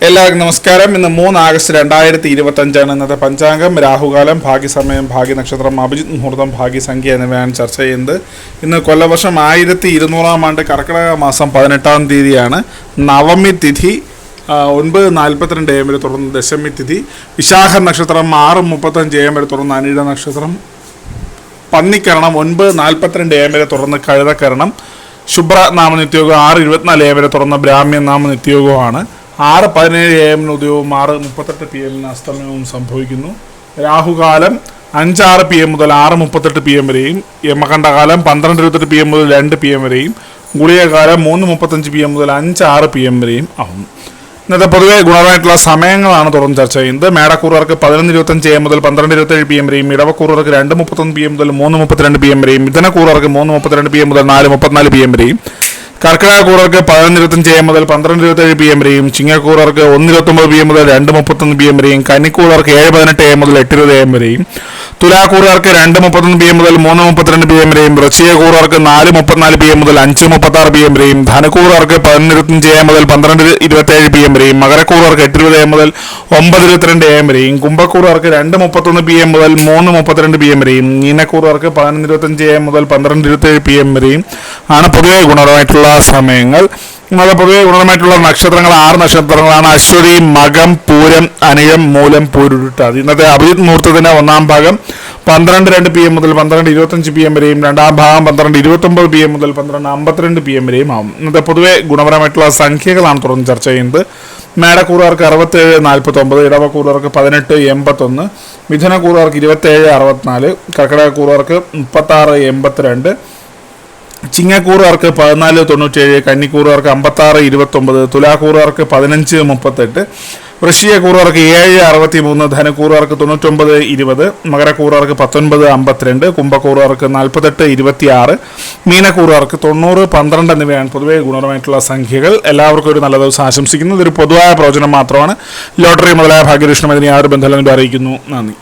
എല്ലാവർക്കും നമസ്കാരം. ഇന്ന് 3 ആഗസ്റ്റ് 2025 ഇന്നത്തെ പഞ്ചാംഗം, രാഹുകാലം, ഭാഗ്യസമയം, ഭാഗ്യനക്ഷത്രം, അഭിജിത് മുഹൂർത്തം, ഭാഗ്യസംഖ്യ എന്നിവയാണ് ചർച്ച ചെയ്യുന്നത്. ഇന്ന് കൊല്ലവർഷം 1200 ആണ്ട്, കർക്കിടക മാസം 18 തീയതിയാണ്. നവമി തിഥി 9:42 AM വരെ തുടർന്ന് ദശമി തിഥി. വിശാഖ നക്ഷത്രം 6:35 AM വരെ തുടർന്ന് അനിഴ നക്ഷത്രം. പന്നിക്കരണം 9:42 AM വരെ തുടർന്ന് കഴുതക്കരണം. ശുഭ്ര നാമനിത്യയോഗം 6:24 AM വരെ തുടർന്ന് ബ്രാഹ്മ്യ നാമനിത്യയോഗമാണ്. 6:17 AM ഉദയവും 6:38 PM അസ്തമയവും സംഭവിക്കുന്നു. രാഹുകാലം 5:06 PM മുതൽ 6:38 PM വരെയും, യമകണ്ഠകാലം 12:28 PM മുതൽ 2 PM വരെയും, ഗുളികകാലം 3:35 PM മുതൽ 5:06 PM വരെയും ആവുന്നു. ഇന്നത്തെ പൊതുവെ ഗുണമായിട്ടുള്ള സമയങ്ങളാണ് തുടർന്ന് ചർച്ച ചെയ്യുന്നത്. മേടക്കൂറുകാർക്ക് 11:25 AM മുതൽ 12:27 PM വരെയും, ഇടവക്കൂറുകാർക്ക് 2:31 PM മുതൽ 3:32 PM വരെയും, മിഥുനക്കൂറുകാർക്ക് 3:32 PM മുതൽ 4:34 PM വരെയും, കർക്കിടകക്കൂറുകാർക്ക് 11:25 AM മുതൽ 12:27 PM വരെയും, ചിങ്ങക്കൂറുകാർക്ക് 1:29 PM മുതൽ 2:31 PM വരെയും, കന്നിക്കൂറുകാർക്ക് 7:18 AM മുതൽ 8:20 AM വരെയും, തുലാക്കൂറുകാർക്ക് 2:31 PM മുതൽ 3:32 PM വരെയും, വൃശ്ചികക്കൂറുകാർക്ക് 4:34 PM മുതൽ 5:36 PM വരെയും, ധനുക്കൂറുകാർക്ക് 11:25 AM മുതൽ 12:27 PM വരെയും, മകരക്കൂറുകാർക്ക് 8:20 AM മുതൽ 9:22 AM വരെയും, കുംഭക്കൂറുകാർക്ക് 2:31 PM മുതൽ 3:32 PM വരെയും, മീനക്കൂറുകാർക്ക് 11:25 AM മുതൽ 12:27 PM വരെയും ആണ് പൊതുവെ ഗുണപരമായിട്ടുള്ള സമയങ്ങൾ. ഇന്നത്തെ പൊതുവെ ഗുണപരമായിട്ടുള്ള നക്ഷത്രങ്ങൾ 6 നക്ഷത്രങ്ങളാണ്: അശ്വതി, മകം, പൂരം, അനിഴം, മൂലം, പൂരുരുട്ടാതി. ഇന്നത്തെ അഭിജിത് മുഹൂർത്തത്തിന്റെ 1-ാം ഭാഗം 12:02 PM മുതൽ 12:25 PM വരെയും, 2-ാം ഭാഗം 12:29 PM മുതൽ 12:52 PM വരെയും ആവും. ഇന്നത്തെ പൊതുവെ ഗുണപരമായിട്ടുള്ള സംഖ്യകളാണ് തുടർന്ന് ചർച്ച ചെയ്യുന്നത്. മേടക്കൂറുകാർക്ക് 67:49, ഇടവക്കൂറുകാർക്ക് 18:81, മിഥുനക്കൂറുകാർക്ക് 27:64, കർക്കിടകക്കൂറുകാർക്ക് 36:82, ചിങ്ങക്കൂറുകാർക്ക് 14:97, കന്നിക്കൂറുകാർക്ക് 56:29, തുലാക്കൂറുകാർക്ക് 15:38, വൃശ്ചികക്കൂറുകാർക്ക് 7:63, ധനുക്കൂറുകാർക്ക് 99:20, മകരക്കൂറുകാർക്ക് 19:52, കുംഭക്കൂറുകാർക്ക് 48:26, മീനക്കൂറുകാർക്ക് 90:12 എന്നിവയാണ് പൊതുവെ ഗുണപരമായിട്ടുള്ള സംഖ്യകൾ. എല്ലാവർക്കും ഒരു നല്ല ദിവസം ആശംസിക്കുന്നു. ഇതൊരു പൊതുവായ പ്രവചനം മാത്രമാണ്. ലോട്ടറി മുതലായ ഭാഗ്യദൃഷ്ണം അതിന് യാതൊരു ബന്ധമില്ലെന്ന് അറിയിക്കുന്നു. നന്ദി.